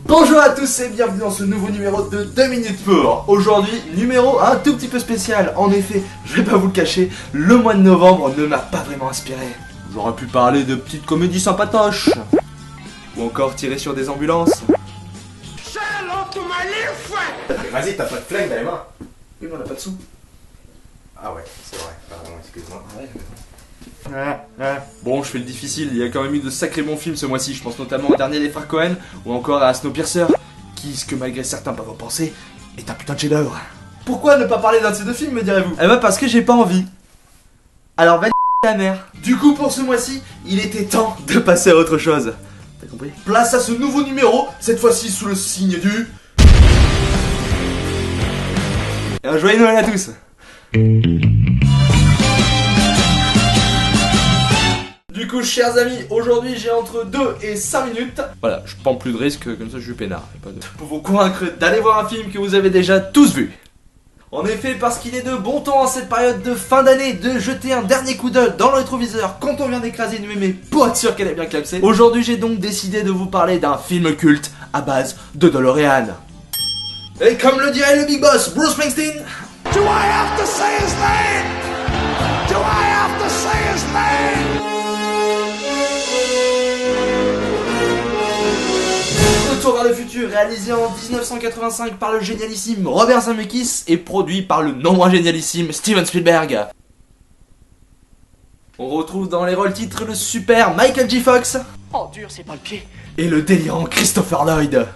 Bonjour à tous et bienvenue dans ce nouveau numéro de 2 minutes pour. Aujourd'hui, numéro un tout petit peu spécial. En effet, je vais pas vous le cacher, le mois de novembre ne m'a pas vraiment inspiré. J'aurais pu parler de petites comédies sympatoches. Ou encore tirer sur des ambulances. Vas-y, t'as pas de flingue dans les mains. Oui, mais on a pas de sous. Ah ouais, c'est vrai, pardon, excuse-moi. Bon, je fais le difficile, il y a quand même eu de sacrés bons films ce mois-ci. Je pense notamment au dernier des frères Cohen ou encore à Snowpiercer, qui, ce que malgré certains peuvent en penser, est un putain de chef-d'œuvre. Pourquoi ne pas parler d'un de ces deux films, me direz-vous? Eh ben parce que j'ai pas envie. Alors va la mère. Du coup, pour ce mois-ci, il était temps de passer à autre chose. T'as compris? Place à ce nouveau numéro, cette fois-ci sous le signe du... Et un joyeux Noël à tous. Du coup, chers amis, aujourd'hui j'ai entre 2 et 5 minutes. Voilà, je prends plus de risques, comme ça je suis peinard. Pas de... Pour vous convaincre d'aller voir un film que vous avez déjà tous vu. En effet, parce qu'il est de bon temps en cette période de fin d'année de jeter un dernier coup d'œil dans le rétroviseur quand on vient d'écraser une mémé pour être sûr qu'elle est bien clamsée. Aujourd'hui, j'ai donc décidé de vous parler d'un film culte à base de DeLorean. Et comme le dirait le Big Boss, Bruce Springsteen. Do I have to say his name? Do I have to say his name? Retour vers le futur, réalisé en 1985 par le génialissime Robert Zemeckis et produit par le non moins génialissime Steven Spielberg. On retrouve dans les rôles titres le super Michael J. Fox. Oh dur, c'est pas le pied. Et le délirant Christopher Lloyd.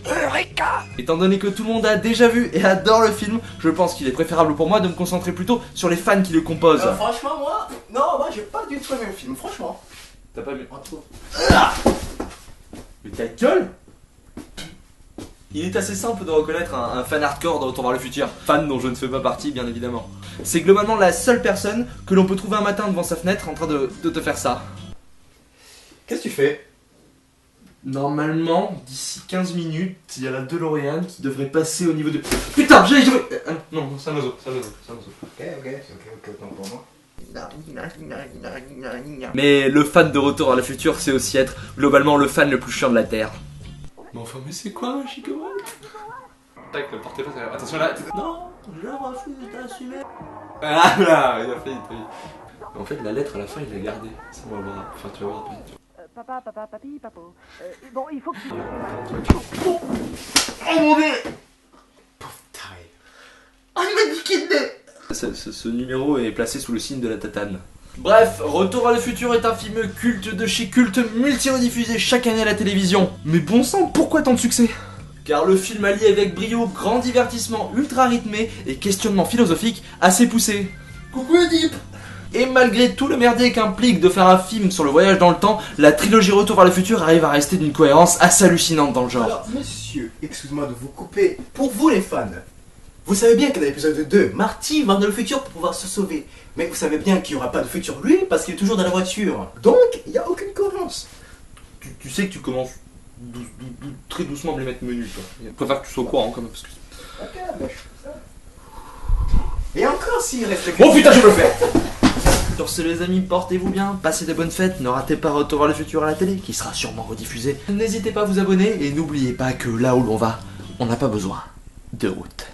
Eureka! Étant donné que tout le monde a déjà vu et adore le film, je pense qu'il est préférable pour moi de me concentrer plutôt sur les fans qui le composent. Franchement, moi j'ai pas du tout aimé le film, franchement. T'as pas aimé? En tout. Mais ta gueule! Il est assez simple de reconnaître un fan hardcore de Retour vers le futur. Fan dont je ne fais pas partie, bien évidemment. C'est globalement la seule personne que l'on peut trouver un matin devant sa fenêtre en train de te faire ça. Qu'est-ce que tu fais? Normalement, d'ici 15 minutes, il y a la DeLorean qui devrait passer au niveau de... Putain, j'ai... Non, c'est un oiseau, c'est un oiseau, c'est un oiseau. Ok, autant pour moi. Mais le fan de Retour vers le futur, c'est aussi être globalement le fan le plus chiant de la Terre. Mais enfin, mais c'est quoi un Chico? Tac, ne portez pas ça. Attention là. Non, je refuse d'assumer. Ah là, il a failli. En fait, la lettre à la fin, il l'a gardée. Ça, on va voir. Enfin, tu vas voir après. Papa, papi, papo. Bon, il faut que tu... Oh mon dieu! Pauvre taré. Oh, il m'a niqué le nez! Ce numéro est placé sous le signe de la tatane. Bref, Retour vers le futur est un film culte de chez culte multi-rediffusé chaque année à la télévision. Mais bon sang, pourquoi tant de succès? Car le film allie avec brio grand divertissement ultra rythmé et questionnement philosophique assez poussé. Coucou Oedipe! Et malgré tout le merdier qu'implique de faire un film sur le voyage dans le temps, la trilogie Retour vers le futur arrive à rester d'une cohérence assez hallucinante dans le genre. Alors, monsieur, excuse-moi de vous couper. Pour vous les fans, vous savez bien que dans l'épisode 2, Marty va dans le futur pour pouvoir se sauver. Mais vous savez bien qu'il n'y aura pas de futur lui parce qu'il est toujours dans la voiture. Donc, il n'y a aucune cohérence. Tu sais que tu commences très doucement à me les mettre menus, toi. Je préfère que tu sois au courant quand même parce que... Ok, bah je fais ça. Et encore s'il reste... Oh putain, je peux le faire! Sur ce les amis, portez-vous bien, passez de bonnes fêtes, ne ratez pas Retour vers le futur à la télé, qui sera sûrement rediffusé. N'hésitez pas à vous abonner et n'oubliez pas que là où l'on va, on n'a pas besoin de route.